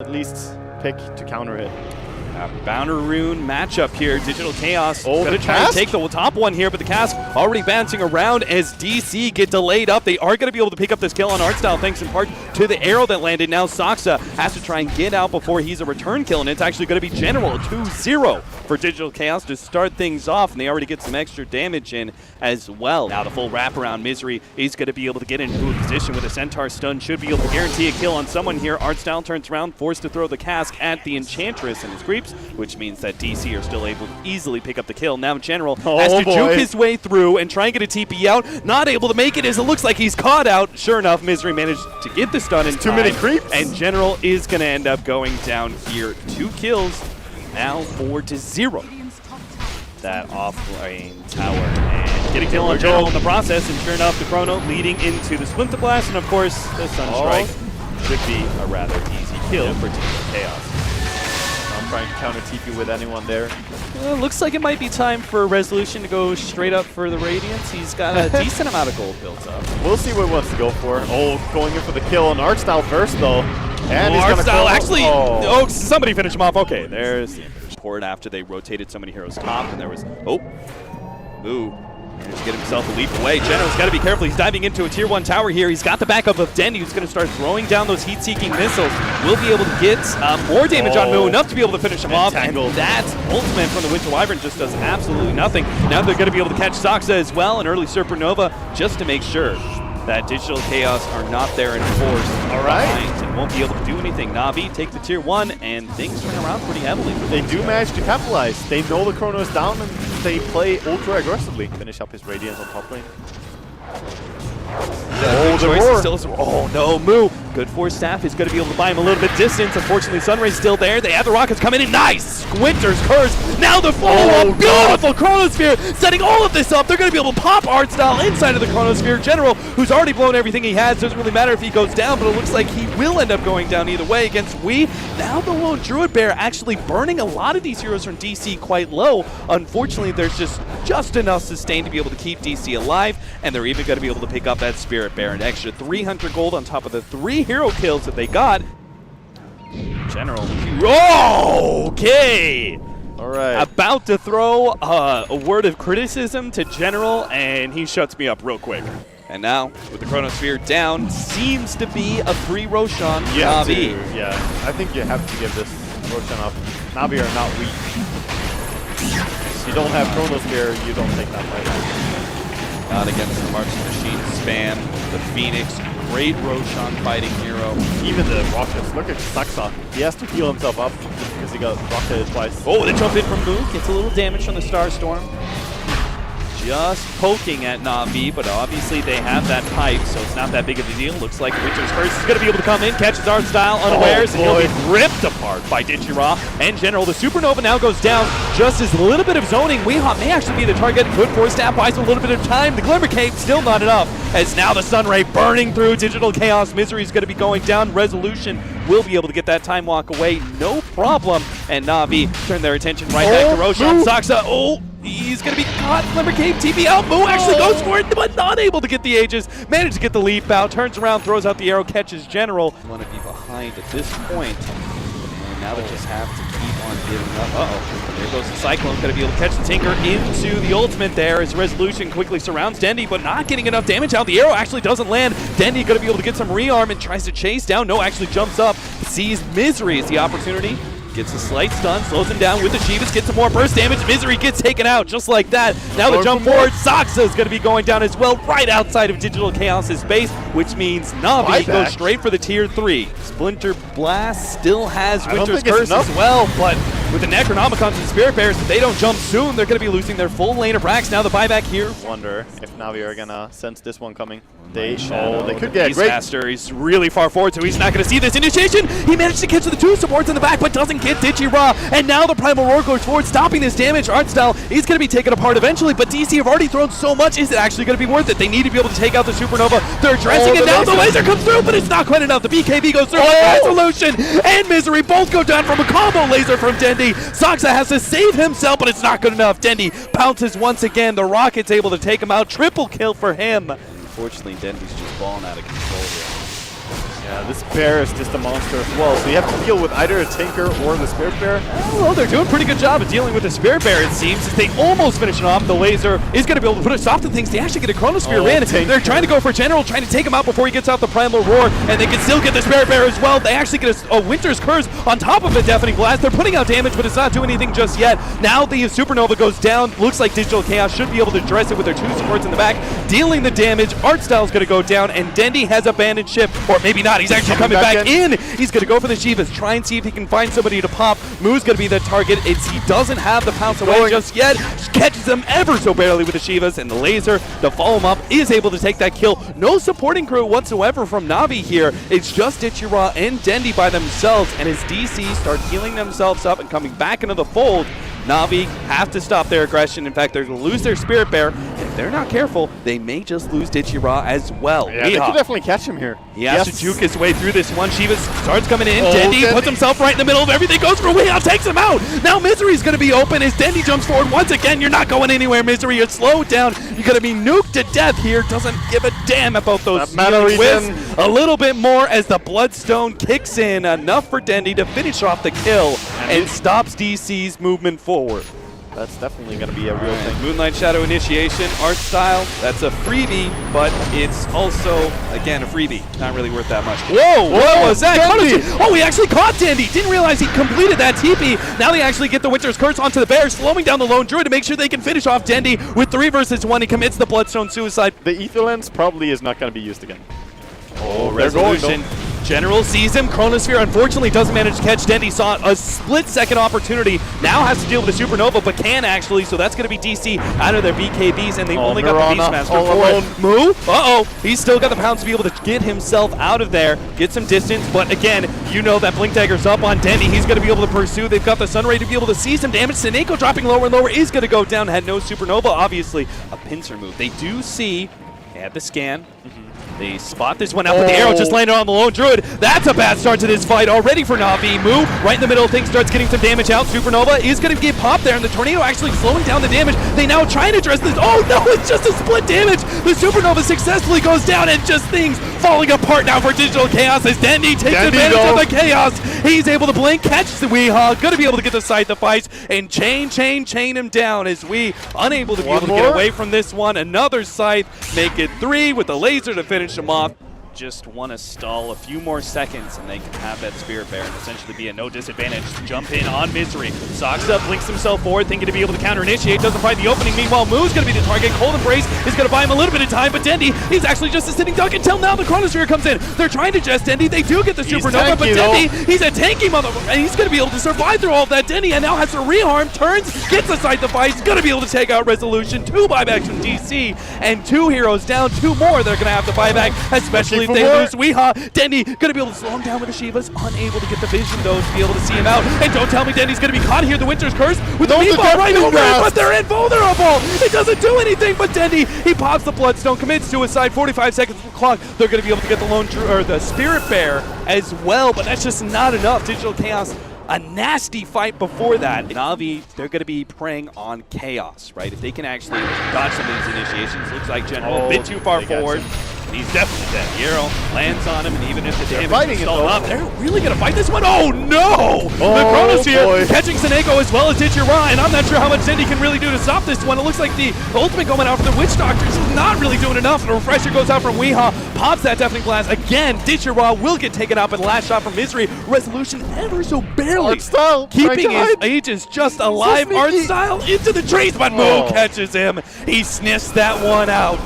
at least pick to counter it. Bouncer Rune matchup here. Digital Chaos gonna try to take the top one here, but the Cask already bouncing around as DC get delayed up. They are going to be able to pick up this kill on Artstyle thanks in part to the arrow that landed. Now Saksa has to try and get out before he's a return kill, and it's actually going to be General 2-0 for Digital Chaos to start things off, and they already get some extra damage in as well. Now the full wraparound Misery is going to be able to get into a position with a Centaur stun, should be able to guarantee a kill on someone here. Artstyle turns around, forced to throw the Cask at the Enchantress and his creeps, which means that DC are still able to easily pick up the kill. Now General has to juke his way through and try and get a TP out. Not able to make it as it looks like he's caught out. Sure enough, Misery managed to get the stun in time. Too many creeps. And General is going to end up going down here. 2 kills, now 4-0. That off-lane tower. And get a kill on General in the process. And sure enough, the Chrono leading into the Splinter Blast. And of course, the Sunstrike should be a rather easy kill for Team Chaos. Trying to counter TP with anyone there. Looks like it might be time for Resolution to go straight up for the Radiance. He's got a decent amount of gold built up. We'll see what he wants to go for. Oh, going in for the kill on Artstyle first, though. And he's Artstyle actually. Oh, somebody finish him off. Okay, there's the port after they rotated so many heroes top, and there was. Oh. Ooh. Managed to get himself a leap away. General's got to be careful. He's diving into a tier 1 tower here. He's got the backup of Dendy, who's going to start throwing down those heat-seeking missiles. Will be able to get more damage on Moo, enough to be able to finish him off. And that ultimate from the Winter Wyvern just does absolutely nothing. Now they're going to be able to catch Saksa as well, an early Supernova, just to make sure that Digital Chaos are not there in force. All right. And won't be able to do anything. Navi take the tier 1, and things turn around pretty heavily. They do manage to capitalize. They know the Chrono is down, and they play ultra aggressively. Finish up his Radiance on top lane. Oh no, Moo. Good for Staff is going to be able to buy him a little bit distance. Unfortunately, Sunray's still there. They have the rockets coming in. Nice! Squinter's Curse. Now the follow-up. Beautiful Chronosphere. Setting all of this up. They're going to be able to pop Artstyle inside of the Chronosphere. General, who's already blown everything he has, doesn't really matter if he goes down, but it looks like he will end up going down either way against Wii. Now the lone Druid Bear actually burning a lot of these heroes from DC quite low. Unfortunately, there's just enough sustain to be able to keep DC alive, and they're even going to be able to pick up that Spirit Bear. An extra 300 gold on top of the 3 hero kills that they got. General. Okay! All right. About to throw a word of criticism to General, and he shuts me up real quick. And now, with the Chronosphere down, seems to be a free Roshan Navi. Yeah, I think you have to give this Roshan up. Navi are not weak. If you don't have Chronosphere, you don't take that fight. Not against the Marching Machine spam, the Phoenix, great Roshan fighting hero. Even the rockets, look at Saksa. He has to heal himself up because he got rocketed twice. Oh, they jump in from Moo, gets a little damage from the Starstorm. Just poking at Navi, but obviously they have that pipe, so it's not that big of a deal. Looks like Winter's Curse is going to be able to come in, catches Artstyle unawares, and he'll be ripped apart by Dichira and General. The Supernova now goes down. Just as a little bit of zoning, Weehawk may actually be the target. Good force Staff buys a little bit of time. The Glimmer Cape still not enough, as now the Sunray burning through. Digital Chaos Misery is going to be going down. Resolution will be able to get that time walk away, no problem. And Navi turn their attention right back to Roshan. Saksa, he's going to be caught. Glimmer Cape TP out. Moo actually goes for it, but not able to get the Aegis. Managed to get the leap out. Turns around, throws out the arrow, catches General. Want to be behind at this point. And now they just have to keep on giving up. There goes the Cyclone. Going to be able to catch the Tinker into the ultimate there as Resolution quickly surrounds Dendy, but not getting enough damage out. The arrow actually doesn't land. Dendy going to be able to get some rearm and tries to chase down. No, actually jumps up. Sees Misery as the opportunity. Gets a slight stun, slows him down with the Chivas, gets some more burst damage. Misery gets taken out just like that. Now the jump forward, Saksa is going to be going down as well, right outside of Digital Chaos' base, which means Navi goes straight for the tier 3. Splinter Blast still has Winter's Curse as well, but with the Necronomicons and Spirit Bears, if they don't jump soon, they're going to be losing their full lane of racks. Now the buyback here. Wonder if Navi are going to sense this one coming. They could get great. Faster. He's really far forward, so he's not going to see this initiation. He managed to catch the 2 supports in the back, but doesn't get Dichira. And now the Primal Roar goes forward, stopping this damage. Artstyle is going to be taken apart eventually, but DC have already thrown so much. Is it actually going to be worth it? They need to be able to take out the Supernova. They're addressing it now. The laser comes through, but it's not quite enough. The BKB goes through. Resolution and Misery both go down from a combo laser from Dendy. Saksa has to save himself, but it's not good enough. Dendy pounces once again. The Rocket's able to take him out. Triple kill for him. Unfortunately, Dendy's just balling out of control here. Yeah, this bear is just a monster as well, so you have to deal with either a Tinker or the Spirit Bear. Well, they're doing a pretty good job of dealing with the Spirit Bear, it seems, as they almost finish it off. The laser is going to be able to put a stop to things. They actually get a Chronosphere in. Tinker. They're trying to go for General, trying to take him out before he gets out the Primal Roar, and they can still get the Spirit Bear as well. They actually get a Winter's Curse on top of a Deafening Blast. They're putting out damage, but it's not doing anything just yet. Now the Supernova goes down. Looks like Digital Chaos should be able to address it with their 2 supports in the back, dealing the damage. Artstyle's going to go down, and Dendy has abandoned ship, or maybe not. He's actually coming back in. He's going to go for the Shivas, try and see if he can find somebody to pop. Moo's going to be the target. He doesn't have the pounce away just yet. Catches them ever so barely with the Shivas, and the laser to follow him up is able to take that kill. No supporting crew whatsoever from Navi here. It's just Ichira and Dendy by themselves, and as DC start healing themselves up and coming back into the fold, Navi have to stop their aggression. In fact, they're going to lose their Spirit Bear. If they're not careful, they may just lose Dichira as well. Yeah, they could definitely catch him here. He has to juke his way through this one. Shivas starts coming in. Dendy puts himself right in the middle of everything. Goes for Weehaw, takes him out. Now Misery's going to be open as Dendy jumps forward. Once again, you're not going anywhere, Misery. You're slowed down. You're going to be nuked to death here. Doesn't give a damn about those whiffs. A little bit more as the Bloodstone kicks in. Enough for Dendy to finish off the kill and stops DC's movement forward. That's definitely going to be a real thing. Moonlight Shadow Initiation, art style, that's a freebie, but it's also, again, a freebie. Not really worth that much. Whoa, what was that? Oh, he actually caught Dendy. Didn't realize he completed that TP. Now they actually get the Winter's Curse onto the bear, slowing down the Lone Druid to make sure they can finish off Dendy with 3 versus 1. He commits the Bloodstone Suicide. The Ether Lens probably is not going to be used again. Oh, Resolution. General sees him. Chronosphere unfortunately doesn't manage to catch Dendy. Saw a split-second opportunity. Now has to deal with the Supernova, but can actually. So that's going to be DC out of their BKBs, and they've only got the Beastmaster for it. Moo. Uh-oh. He's still got the pounds to be able to get himself out of there, get some distance. But again, you know that Blink Dagger's up on Dendy. He's going to be able to pursue. They've got the Sunray to be able to see some damage. Seneko dropping lower and lower is going to go down. Had no Supernova, obviously. A pincer move. They do see. They have the scan. They spot this one out with the arrow, just landed on the Lone Druid. That's a bad start to this fight already for Navi. Moo, right in the middle of things, starts getting some damage out. Supernova is going to get popped there, and the Tornado actually slowing down the damage. They now try to address this. Oh no, it's just a split damage. The Supernova successfully goes down, and just things falling apart now for Digital Chaos as Dendy takes advantage of the chaos. He's able to blink, catch the Weehaw, going to be able to get the Scythe-of-Ice, and chain him down as we unable to be able to get away from this one. Another Scythe, make it 3 with the laser to finish him off. Just want to stall a few more seconds and they can have that Spirit Bear and essentially be at no disadvantage. Jump in on Misery. Socks up, blinks himself forward, thinking to be able to counter-initiate. Doesn't find the opening. Meanwhile, Moo's going to be the target. Cold Embrace is going to buy him a little bit of time, but Dendy, he's actually just a sitting duck until now the Chronosphere comes in. They're trying to jest Dendy. They do get the Supernova, but Dendy, he's a tanky motherfucker, and he's going to be able to survive through all of that. Dendy, and now has to reharm, turns, gets the Scythe-of-Ice, going to be able to take out Resolution. 2 buybacks from DC, and 2 heroes down. 2 more they're going to have to buy back, especially if they lose Weehaw. Dendy gonna be able to slow him down with the Shivas, unable to get the vision though to be able to see him out. And don't tell me Dendy's gonna be caught here. The Winter's Curse with the meatball right over it, but they're invulnerable. It doesn't do anything, but Dendy, he pops the Bloodstone, commits suicide. 45 seconds of the clock. They're gonna be able to get the the Spirit Bear as well, but that's just not enough. Digital Chaos, a nasty fight before that. Navi, they're going to be preying on chaos, right? If they can actually dodge some of these initiations, looks like General a bit too far forward. He's definitely dead. Hero lands on him, and even if the damage is stalled up, they're really going to fight this one. Oh no! The Chronosphere catching Seneko as well as Ichira, and I'm not sure how much Dendy can really do to stop this one. It looks like the ultimate going out for the Witch Doctors is not really doing enough. The refresher goes out from Weehaw, pops that Deafening Blast. Again, Ichira will get taken out, and last shot from Misery. Resolution ever so barely. Artstyle Keeping his Aegis just alive. Artstyle into the trees, but Moo catches him. He sniffs that one out.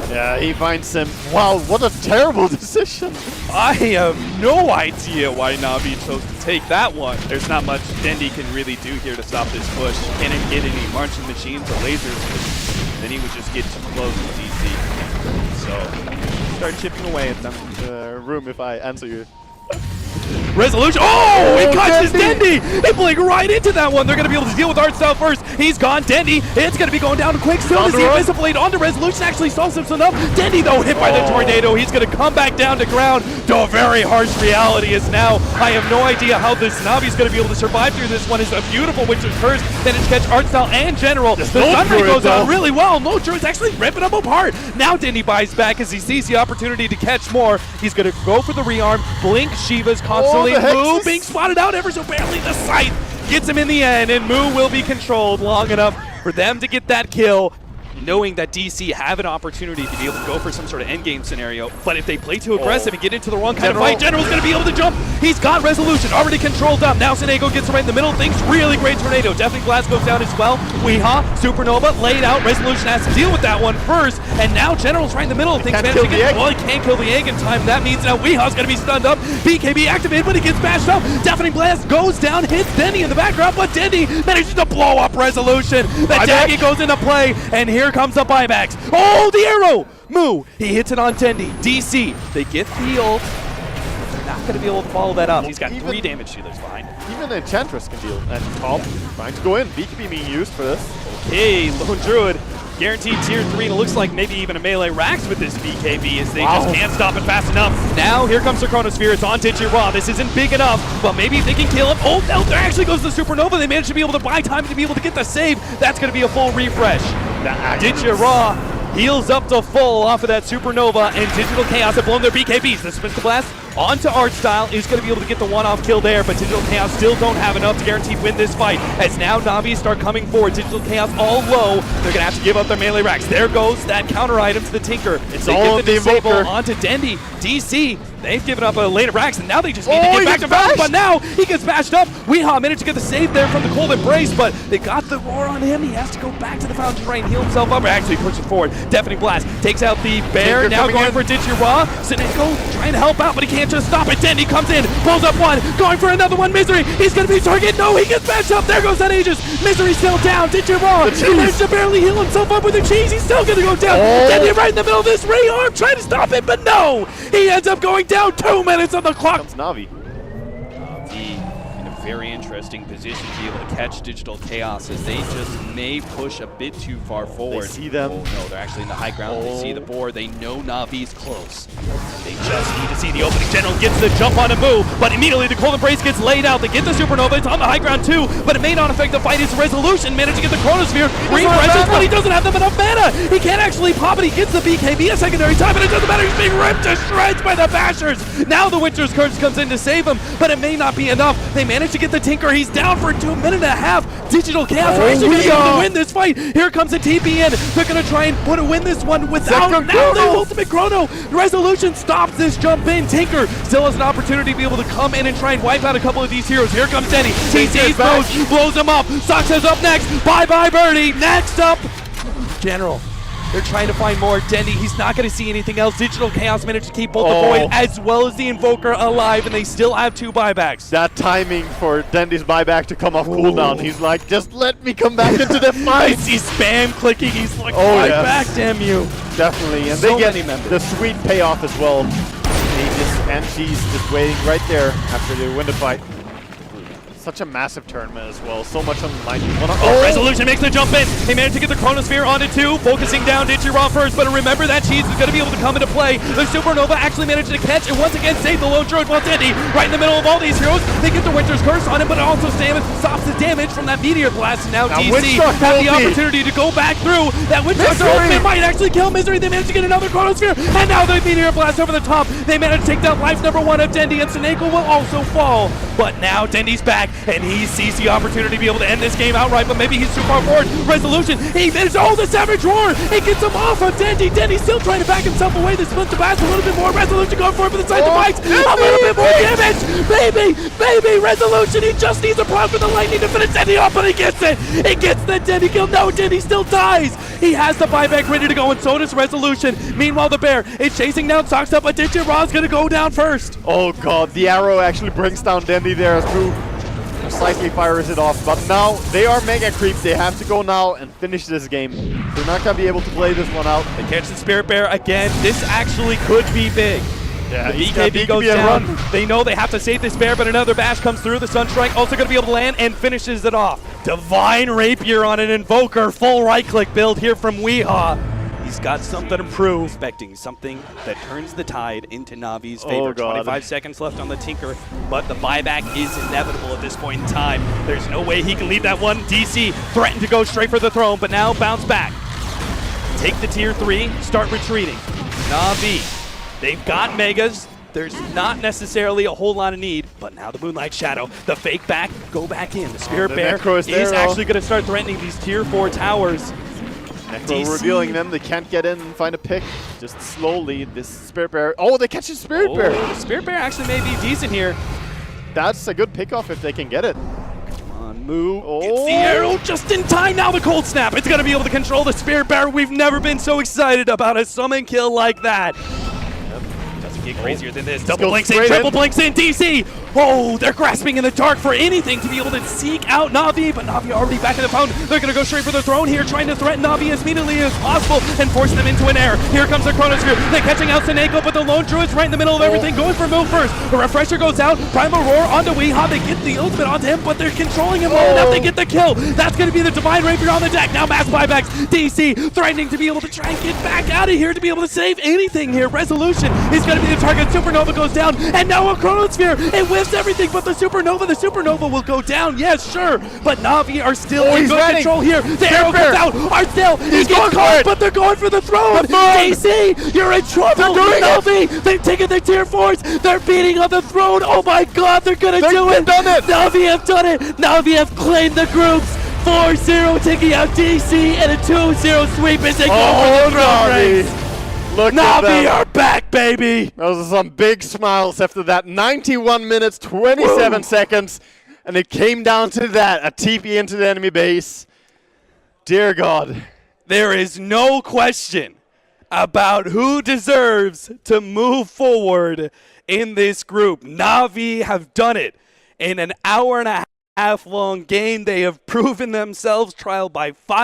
Yeah, he finds him. Wow, what a terrible decision. I have no idea why Navi chose to take that one. There's not much Dendy can really do here to stop this push. Can't get any marching machines or lasers. Then he would just get too close to DC. So, start chipping away at them in the room if I answer you. Resolution. Oh, he catches Dendy. Dendy. He blinked right into that one. They're going to be able to deal with Artstyle first. He's gone. Dendy, it's going to be going down quick. Soon as he Invisiblade onto Resolution actually solves himself up. Dendy, though, hit by the tornado. He's going to come back down to ground. The very harsh reality is now, I have no idea how this Navi's going to be able to survive through this one. It's a beautiful Winter's Curse. Managed to catch Artstyle and General. The Sunray goes on really well. No Druid's actually ripping them apart. Now Dendy buys back as he sees the opportunity to catch more. He's going to go for the rearm. Blink Shiva's constantly. Moo being spotted out ever so barely. The Scythe gets him in the end, and Moo will be controlled long enough for them to get that kill, knowing that DC have an opportunity to be able to go for some sort of endgame scenario. But if they play too aggressive and get into the wrong kind of fight, General's going to be able to jump. He's got Resolution already controlled up. Now Sinego gets right in the middle of things. Really great tornado. Definitely Glass goes down as well. Weehaw, Supernova laid out. Resolution has to deal with that one first. And now General's right in the middle of things. Well, he can't kill the egg in time. That means now Weehaw's going to be stunned up. BKB activated, but he gets bashed up. Deafening Blast goes down, hits Dendy in the background, but Dendy manages to blow up Resolution. The Daggy goes into play, and here comes the buybacks. Oh, the arrow! Moo, he hits it on Dendy. DC, they get the ult. They're not going to be able to follow that up. He's got 3 damage dealers behind. Even the Enchantress can deal. And Top trying to go in. BKB being used for this. Okay, Lone Druid. Guaranteed tier 3, and it looks like maybe even a melee racks with this BKB as they just can't stop it fast enough. Now, here comes the Chronosphere. It's on Digiraw. This isn't big enough, but maybe if they can kill him. Oh, no, there actually goes the Supernova. They managed to be able to buy time to be able to get the save. That's going to be a full refresh. Digiraw heals up to full off of that Supernova, and Digital Chaos have blown their BKBs. The Spin Blast onto Artstyle is going to be able to get the one-off kill there, but Digital Chaos still don't have enough to guarantee win this fight. As now Navi start coming forward, Digital Chaos all low. They're going to have to give up their melee racks. There goes that counter item to the Tinker. It's all the disable onto Dendy. DC, they've given up a lane of racks, and now they just need to get back to Fountain, but now he gets bashed up. Weehaw managed to get the save there from the Cold Embrace, but they got the roar on him. He has to go back to the Fountain Drain, heal himself up, actually pushes forward. Deafening Blast takes out the Bear, now going for Digiraw. Sinego trying to help out, but he can't just stop it. Dendy comes in, pulls up one, going for another one. Misery, he's going to be target. No, he gets bashed up. There goes that Aegis. Misery still down. Digiraw, he managed to barely heal himself up with the cheese. He's still going to go down. Dendy right in the middle of this rearm, trying to stop it, but no, he ends up going down. 2 minutes on the clock. Comes Navi. In a very interesting position to be able to catch Digital Chaos as they just may push a bit too far forward. They see them. Oh no, they're actually in the high ground. They see the board. They know Navi's close. They just need to see the opening. General gets the jump on a move, but immediately the Cold Embrace gets laid out. They get the Supernova. It's on the high ground too, but it may not affect the fight. His Resolution managed to get the Chronosphere. Refreshes, but he doesn't have enough mana. He can't actually pop it. He gets the BKB a secondary time, and it doesn't matter. He's being ripped to shreds by the Bashers. Now the Winter's Curse comes in to save him, but it may not be enough. They managed to get the Tinker. He's down for 2 minutes and a half. Digital Chaos are actually going to be able to win this fight. Here comes the TP in. They're going to try and win this one without now the ultimate Chrono. Resolution stops this jump in. Tinker still has an opportunity to be able to come in and try and wipe out a couple of these heroes. Here comes Denny. TC's blows him up. Sox up next. Bye-bye, Birdie. Next up, General. They're trying to find more. Dendy, he's not going to see anything else. Digital Chaos managed to keep both the Void as well as the Invoker alive, and they still have 2 buybacks. That timing for Dendy's buyback to come off cooldown. He's like, just let me come back into the fight. He's spam clicking. He's like, back, damn you. Definitely, and So they get many members. the sweet payoff as well. Aegis and she's just waiting right there after they win the fight. Such a massive tournament as well. So much on the line. Resolution makes the jump in. They managed to get the Chronosphere onto 2, focusing down Digiraw first, but remember that cheese is going to be able to come into play. The Supernova actually managed to catch and once again save the Lone Druid while Dendy right in the middle of all these heroes. They get the Winter's Curse on him, but it also stops the damage from that Meteor Blast. And now DC have the opportunity to go back through. That Winter's ultimate might actually kill Misery. They managed to get another Chronosphere, and now the Meteor Blast over the top. They managed to take down life number 1 of Dendy, and Sinego will also fall. But now Dendy's back, and he sees the opportunity to be able to end this game outright, but maybe he's too far forward. Resolution, he managed, the Savage Roar! He gets him off of Dendy. Dendy still trying to back himself away. They split the blast a little bit more. Resolution going for it for the side device. A little bit more damage. Baby, Resolution, he just needs a prod for the lightning to finish Dendy off, but he gets it. He gets the Dendy kill. No, Dendy still dies. He has the buyback ready to go, and so does Resolution. Meanwhile, the Bear is chasing down Sox up, but Digiraw's gonna go down first. Oh god, the arrow actually brings down Dendy there as Boo slightly fires it off, but now they are mega creep. They have to go now and finish this game. They're not gonna be able to play this one out. They catch the Spirit Bear again. This actually could be big. Yeah, the he's got BKB goes BKB down. run. They know they have to save this bear, but another bash comes through. The Sunstrike also going to be able to land and finishes it off. Divine Rapier on an Invoker. Full right-click build here from Weehaw. He's got something to prove. Expecting something that turns the tide into Navi's favor. Oh, God. 25 seconds left on the Tinker, but the buyback is inevitable at this point in time. There's no way he can leave that one. DC threatened to go straight for the throne, but now bounce back. Take the tier 3, start retreating. Navi, they've got Megas. There's not necessarily a whole lot of need, but now the Moonlight Shadow, the fake back, go back in. The Spirit the Bear Necro is there, actually going to start threatening these tier 4 towers. Necro revealing them. They can't get in and find a pick. Just slowly, this Spirit Bear. Oh, they catch the Spirit Bear. The Spirit Bear actually may be decent here. That's a good pickoff if they can get it. Move. Oh. It's the arrow just in time. Now the cold snap. It's going to be able to control the Spirit Bear. We've never been so excited about a summon kill like that. Doesn't get crazier than this. Double blinks in, triple blinks in, DC. Oh, they're grasping in the dark for anything to be able to seek out Navi, but Navi already back in the pound. They're going to go straight for the throne here, trying to threaten Navi as immediately as possible and force them into an air. Here comes the Chronosphere. They're catching out Seneko, but the Lone Druid's right in the middle of everything, going for move first. The Refresher goes out. Primal Roar onto Weehaw. They get the ultimate onto him, but they're controlling him well enough. They get the kill. That's going to be the Divine Rapier on the deck. Now mass buybacks. DC threatening to be able to try and get back out of here to be able to save anything here. Resolution is going to be the target. Supernova goes down, and now a Chronosphere. It whiffs everything but the Supernova. The Supernova will go down, yes, sure, but Navi are still in good control here. The arrow comes out. Arcel, he gets caught, but they're going for the throne. DC, you're in trouble. Navi, they've taken their tier 4s. They're beating on the throne. Oh my God, they're gonna do it. Done it. Navi have done it. Navi have claimed the groups. 4-0 taking out DC and a 2-0 sweep as they go for the throne race. Look at Navi them. are back, baby. Those are some big smiles after that. 91 minutes, 27 seconds, and it came down to that, a TP into the enemy base. Dear God. There is no question about who deserves to move forward in this group. Navi have done it. In an hour and a half long game, they have proven themselves trial by fire.